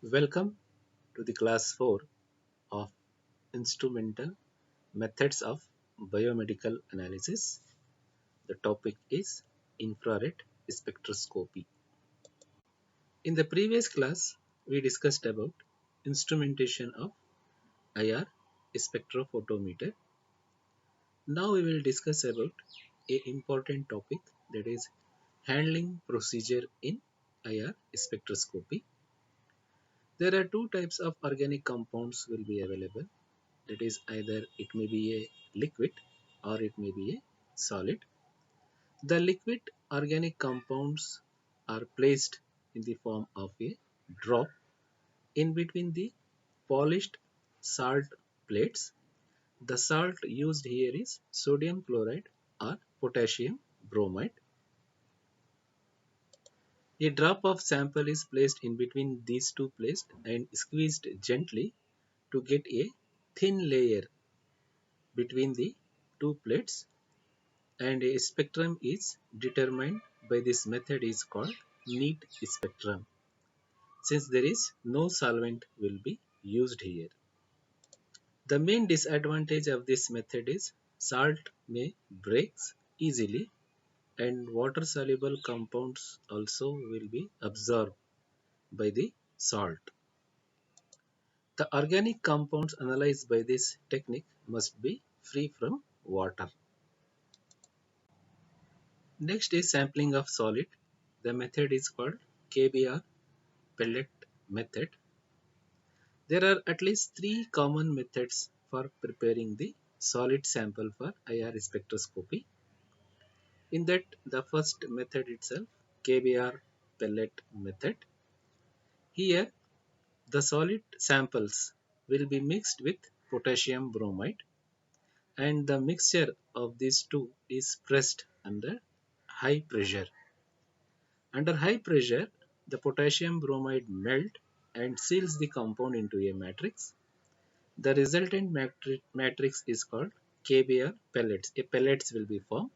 Welcome to the class 4 of Instrumental Methods of Biomedical Analysis. The topic is infrared spectroscopy. In the previous class, we discussed about instrumentation of IR spectrophotometer. Now we will discuss about a important topic, that is handling procedure in IR spectroscopy. There are two types of organic compounds will be available. That is, either it may be a liquid or it may be a solid. The liquid organic compounds are placed in the form of a drop in between the polished salt plates. The salt used here is sodium chloride or potassium bromide. A drop of sample is placed in between these two plates and squeezed gently to get a thin layer between the two plates, and a spectrum is determined by this method is called neat spectrum, since there is no solvent will be used here. The main disadvantage of this method is salt may breaks easily and water soluble compounds also will be absorbed by the salt. The organic compounds analyzed by this technique must be free from water. Next is sampling of solid. The method is called KBR pellet method. There are at least three common methods for preparing the solid sample for IR spectroscopy. In that, the first method itself, KBR pellet method. Here, the solid samples will be mixed with potassium bromide, and the mixture of these two is pressed under high pressure. Under high pressure, the potassium bromide melt and seals the compound into a matrix. The resultant matrix is called KBR pellets. A pellets will be formed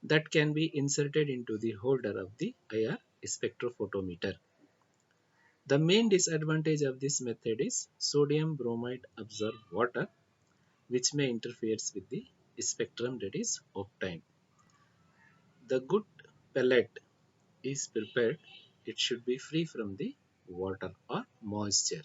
that can be inserted into the holder of the IR spectrophotometer. The main disadvantage of this method is sodium bromide absorb water, which may interfere with the spectrum that is obtained. The good pellet is prepared, it should be free from the water or moisture.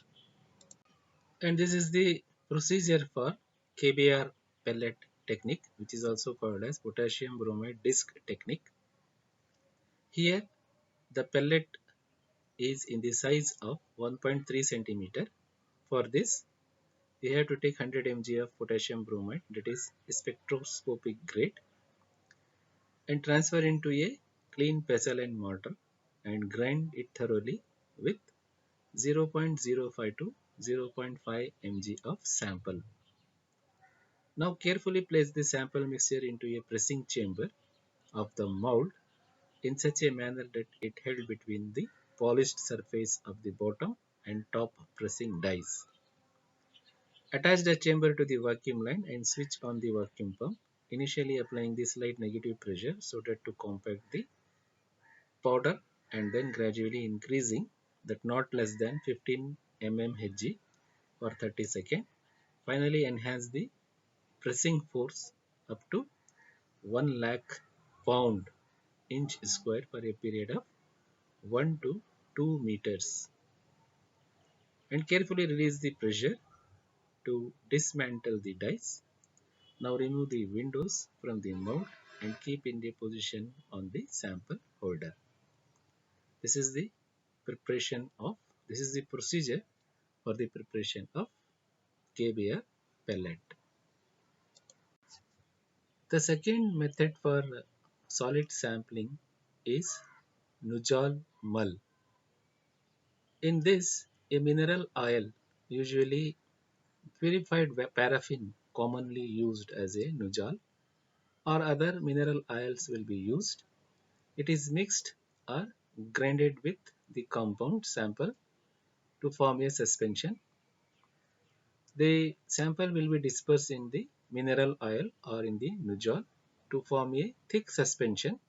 And this is the procedure for KBR pellet technique, which is also called as potassium bromide disc technique. Here, the pellet is in the size of 1.3 centimeter. For this, we have to take 100 mg of potassium bromide, that is spectroscopic grade, and transfer into a clean pestle and mortar and grind it thoroughly with 0.05 to 0.5 mg of sample. Now carefully place the sample mixture into a pressing chamber of the mold in such a manner that it held between the polished surface of the bottom and top pressing dies. Attach the chamber to the vacuum line and switch on the vacuum pump, initially applying the slight negative pressure so that to compact the powder, and then gradually increasing that not less than 15 mmHg for 30 seconds. Finally enhance the pressing force up to 1 lakh pound inch square for a period of 1 to 2 meters, and carefully release the pressure to dismantle the dies. Now remove the windows from the mold and keep in the position on the sample holder. This is the preparation of this is the procedure for the preparation of KBR pellet. The second method for solid sampling is Nujal Mull. In this, a mineral oil, usually purified paraffin, commonly used as a Nujal, or other mineral oils will be used. It is mixed or grinded with the compound sample to form a suspension. The sample will be dispersed in the mineral oil or in the Nujal to form a thick suspension,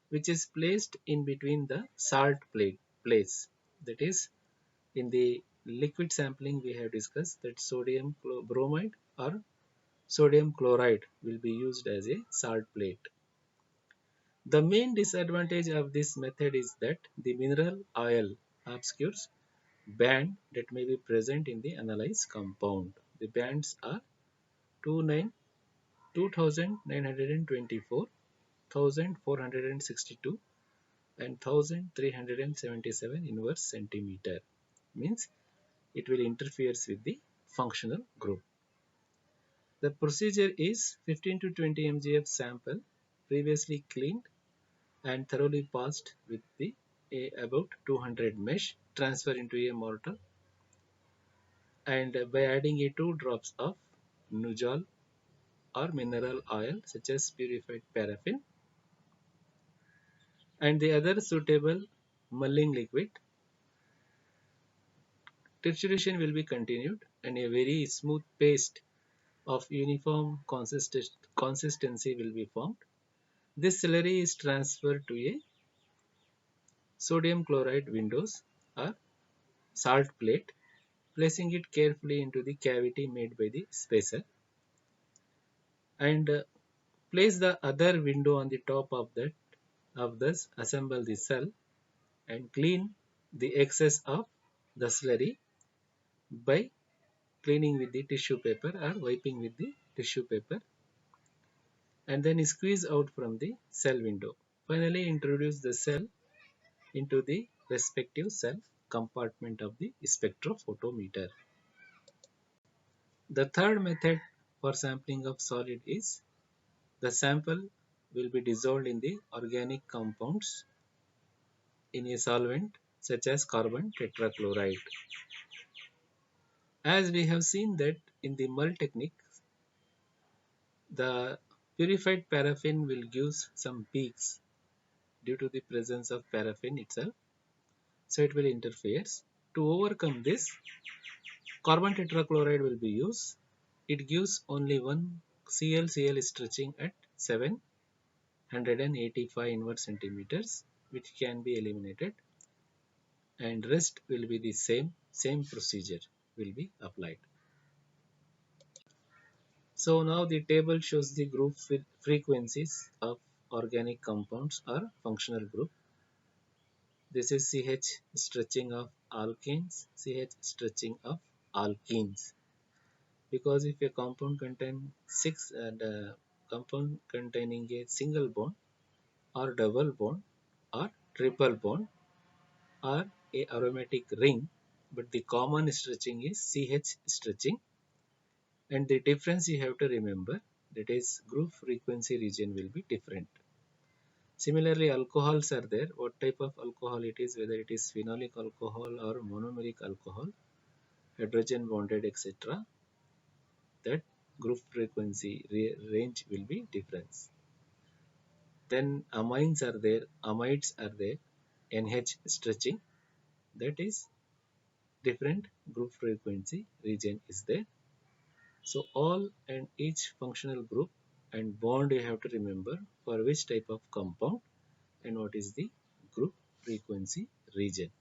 which is placed in between the salt plates. That is, In the liquid sampling, we have discussed that sodium bromide or sodium chloride will be used as a salt plate. The main disadvantage of this method is that the mineral oil obscures band that may be present in the analyzed compound. The bands are 2924, 1462 and 1377 inverse centimeter. Means it will interfere with the functional group. The procedure is 15 to 20 mg of sample previously cleaned and thoroughly passed with the about 200 mesh, transfer into a mortar, and by adding a 2 drops of Nujol or mineral oil such as purified paraffin and the other suitable mulling liquid, trituration will be continued and a very smooth paste of uniform consistency will be formed. This slurry is transferred to a sodium chloride windows or salt plate, placing it carefully into the cavity made by the spacer, and place the other window on the top of that. Of this, assemble the cell and clean the excess of the slurry by cleaning with the tissue paper or wiping with the tissue paper, and then squeeze out from the cell window. Finally, introduce the cell into the respective cell compartment of the spectrophotometer. The third method for sampling of solid is the sample will be dissolved in the organic compounds in a solvent such as carbon tetrachloride. As we have seen that in the Mull technique, the purified paraffin will give some peaks due to the presence of paraffin itself, so it will interfere. To overcome this, carbon tetrachloride will be used. It gives only one Cl stretching at 785 inverse centimeters, which can be eliminated, and rest will be the same procedure will be applied. So now the table shows the group frequencies of organic compounds or functional group. This is CH stretching of alkanes, CH stretching of alkenes. Because if a compound contains six and compound containing a single bond or double bond or triple bond or a aromatic ring, but the common stretching is CH stretching, and the difference you have to remember, that is group frequency region will be different. Similarly, alcohols are there. What type of alcohol it is, whether it is phenolic alcohol or monomeric alcohol, hydrogen bonded, etc., that group frequency range will be different. Then amines are there, amides are there, NH stretching, that is different group frequency region is there. So all and each functional group and bond you have to remember for which type of compound and what is the group frequency region.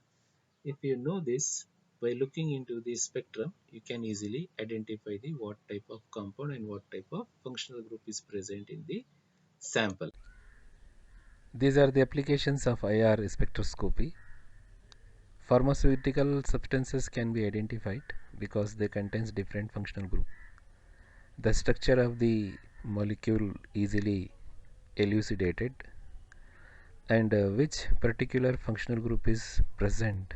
If you know this, by looking into the spectrum, you can easily identify the what type of compound and what type of functional group is present in the sample. These are the applications of IR spectroscopy. Pharmaceutical substances can be identified because they contain different functional groups. The structure of the molecule easily elucidated, and which particular functional group is present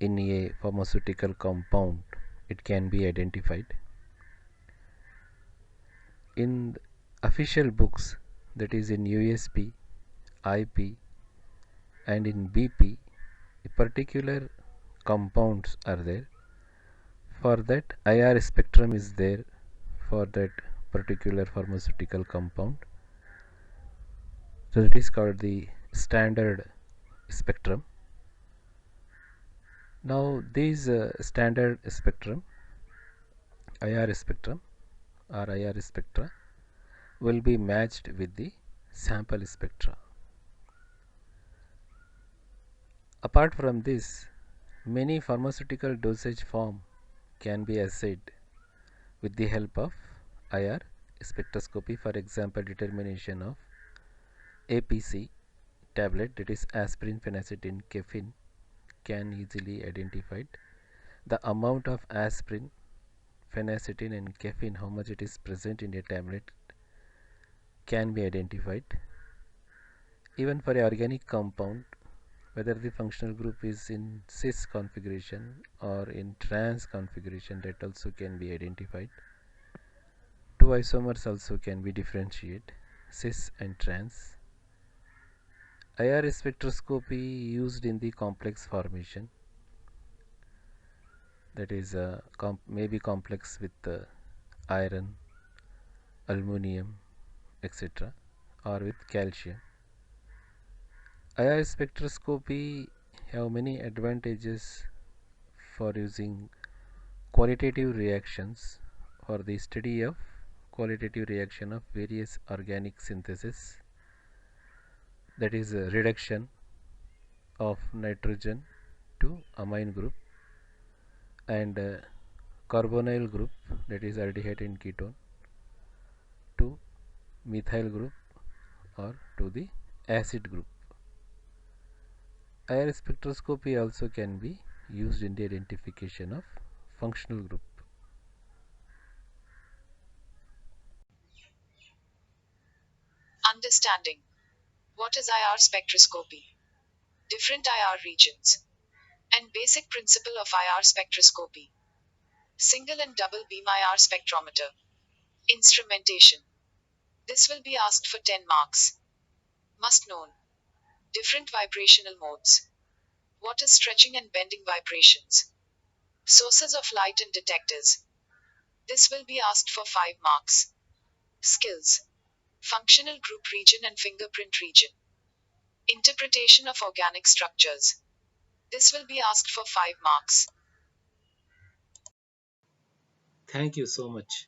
in a pharmaceutical compound, it can be identified. In official books, that is in USP, IP and in BP, particular compounds are there. For that, IR spectrum is there for that particular pharmaceutical compound. So it is called the standard spectrum. Now these standard spectrum, IR spectrum or IR spectra, will be matched with the sample spectra. Apart from this, Many pharmaceutical dosage form can be assayed with the help of IR spectroscopy. For example, determination of APC tablet, that is aspirin, phenacetin, caffeine, can easily identified. The amount of aspirin, phenacetin and caffeine, how much it is present in a tablet, can be identified. Even for a organic compound, whether the functional group is in cis configuration or in trans configuration, that also can be identified. Two isomers also can be differentiated, cis and trans. IR spectroscopy used in the complex formation, that is maybe complex with iron, aluminum, etc., or with calcium. IR spectroscopy have many advantages for using qualitative reactions for the study of qualitative reaction of various organic synthesis, that is reduction of nitrogen to amine group and carbonyl group, that is aldehyde and ketone, to methyl group or to the acid group. IR spectroscopy also can be used in the identification of functional group. Understanding. What is IR spectroscopy? Different IR regions. And basic principle of IR spectroscopy. Single and double beam IR spectrometer. Instrumentation. This will be asked for 10 marks. Must known. Different vibrational modes. What is stretching and bending vibrations? Sources of light and detectors. This will be asked for 5 marks. Skills. Functional group region and fingerprint region. Interpretation of organic structures. This will be asked for 5 marks. Thank you so much.